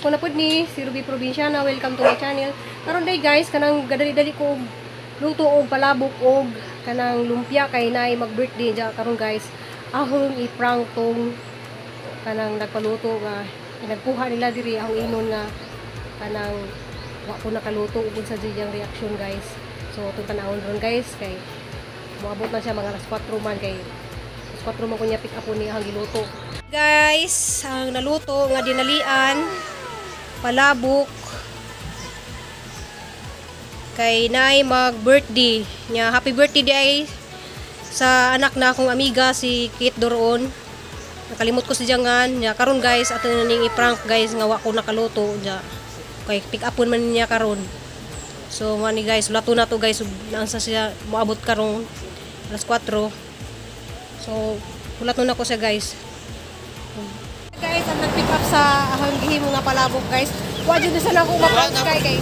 Kung napod ni si Ruby Provinciana, welcome to my channel. Karon day guys, kanang gadali-dali ko luto og palabok og kanang lumpia kay nay mag-birthday ja karon guys. Ahong i-prank tong kanang nagpaluto nga nagkuha nila diri ang inon nga kanang wa ko nakaluto ug sa diyang reaction guys. So itong tanawon ron guys kay moabot na siya mga alas 4 man kay alas 4 man ko niya pick up ni ang giluto. Guys, ang naluto nga dinalian palabok kay nay mag-birthday nya. Happy birthday day sa anak na akong amiga si Kate Doron. Nakalimot ko si Jangan nya karon guys ato na ning i-prank guys nga wa ko nakaluto nya kay pick upon man niya karon. So mani guys lato na to guys nasa siya moabot karong alas 4. So lato na ko siya guys. Guys ang nag-pick up sa ahang gihimo nga palabok guys. Wa jud sana ako ma-prank kay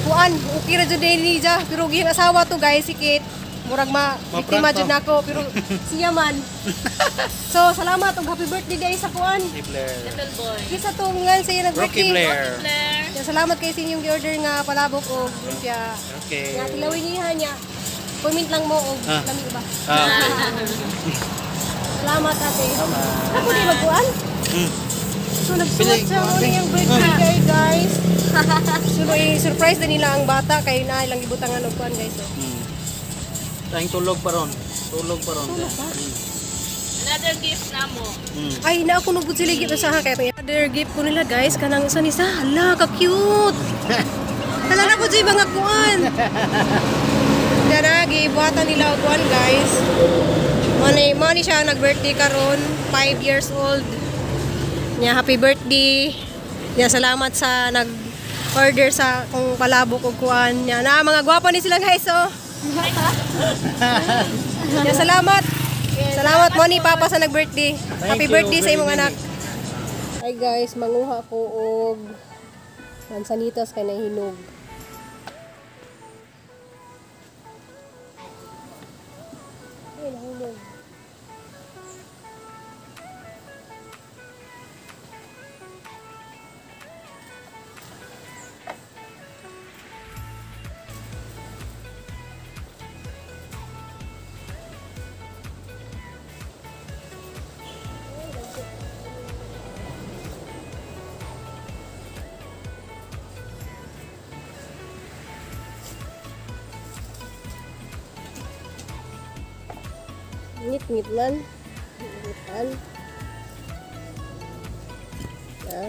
kuan okay ra jud ni ja pero gihing asawa to guys si Kate. Murag biktima jud nako pero siya man. So salamat ug happy birthday guys sa kuan. Little boy. Kisa to ngan siya nag-birthday. Ya salamat kay sa inyong gi-order nga palabok og lumpia. Okay. Nga tilawin niya niya. Comment lang mo og lami ba. Salamat ate. Ako di magkuan. So nagsuot siya mo yung birthday guys. So i-surprise din nila ang bata kay na ilang gibutangan og kuan guys. Tayong tulog pa ron. Tulog pa ron. Tulog pa? Another gift na mo. Ay, na ako nubod sila gift sa kaya another gift ko nila guys. Kanang isa nisa. Hala, ka-cute. Hala na ko dyan mga kuan. Kaya gibuhatan nila og kuan guys. Money siya nag-birthday karon 5 years old. Nya happy birthday. Nya salamat sa nag-order sa kung palabok og kuan. Nya na mga gwapo ni sila guys oh. Ya, salamat. Salamat mo ni Papa sa nag-birthday. Happy birthday sa imong anak. Hi guys, manguha ko og mansanitas kay nahinog. Ay, nahinog. Ngit-ngit man. Ngitan. Ya.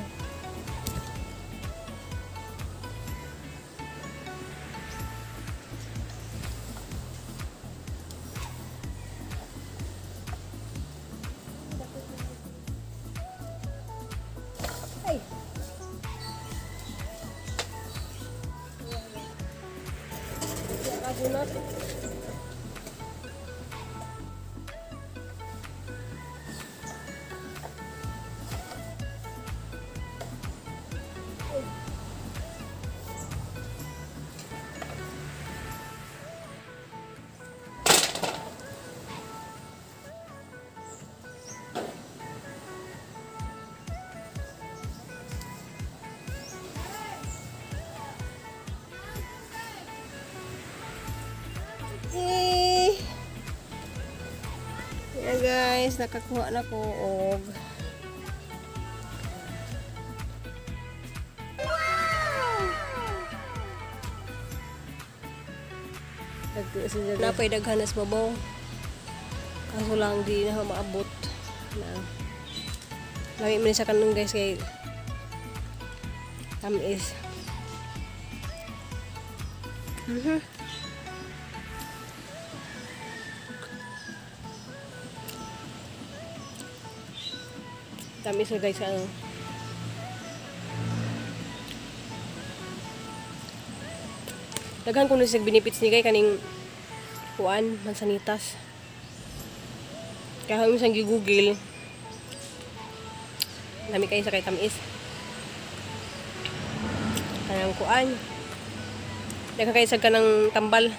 Hey. Ya, kabunat. Yan guys, nakakuha na ko og napay daghanas mabaw. Kaso lang di na maabot na. Lami man siya kanung guys kay tamis. Tamis na guys ano. Daghan ko na sa benefits ni kay kaning kuan mansanitas. Kaya kami sang gi-google. Dami kayo sa kay tamis. Kanang kuan. Daghan kayo sa kanang tambal.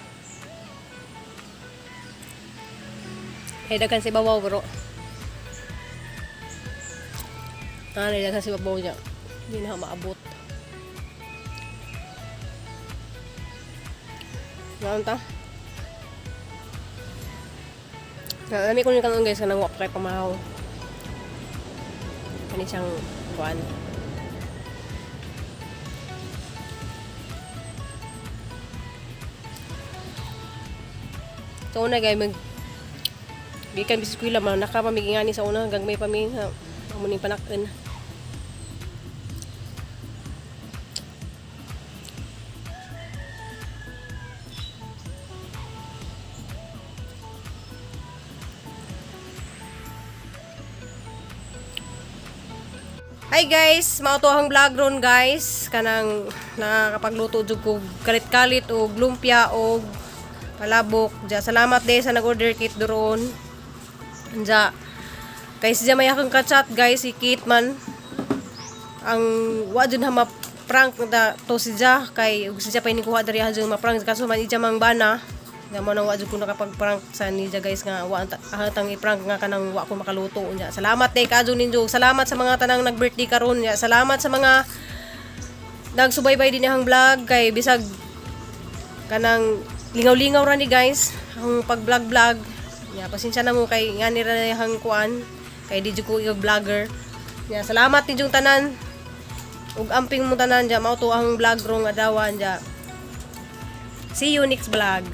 Kaya daghan sa babaw bro. Nilagyan sa babaw niya. Hindi na maabot. Ngayon ta. Nami ko ni kanon guys kanang wa kay pamahaw. Kani siyang kuan. So una guys mag gikan biskwila man nakapamigingani sa una hanggang may paming amo ning panaken. Hi guys, mao to ang vlog ron guys. Kanang nakakapagluto jud ko kalit-kalit og lumpia og palabok. Ja salamat de sa nag-order kit doron. Ja kay siya may akong kachat guys si Kit man. Ang wa jud ha ma-prank da to siya kay ug siya pa ini kuha diri ha jud ma-prank kaso man ija mang bana. Nga mo nang wa jud ko nakapag-prank sa niya guys nga wa atang i-prank nga kanang wa ko makaluto unya. Salamat day kadyo ninyo. Salamat sa mga tanang nag-birthday karon nya. Salamat sa mga nagsubaybay din ang vlog kay bisag kanang lingaw-lingaw ra ni guys ang pag-vlog. Nya pasensya na mo kay ngani ra hang kuan kay di jud ko i-vlogger. Nya salamat ninyong tanan. Ug amping mo tanan ja mao to ang vlog rong adawan ja. See you next vlog.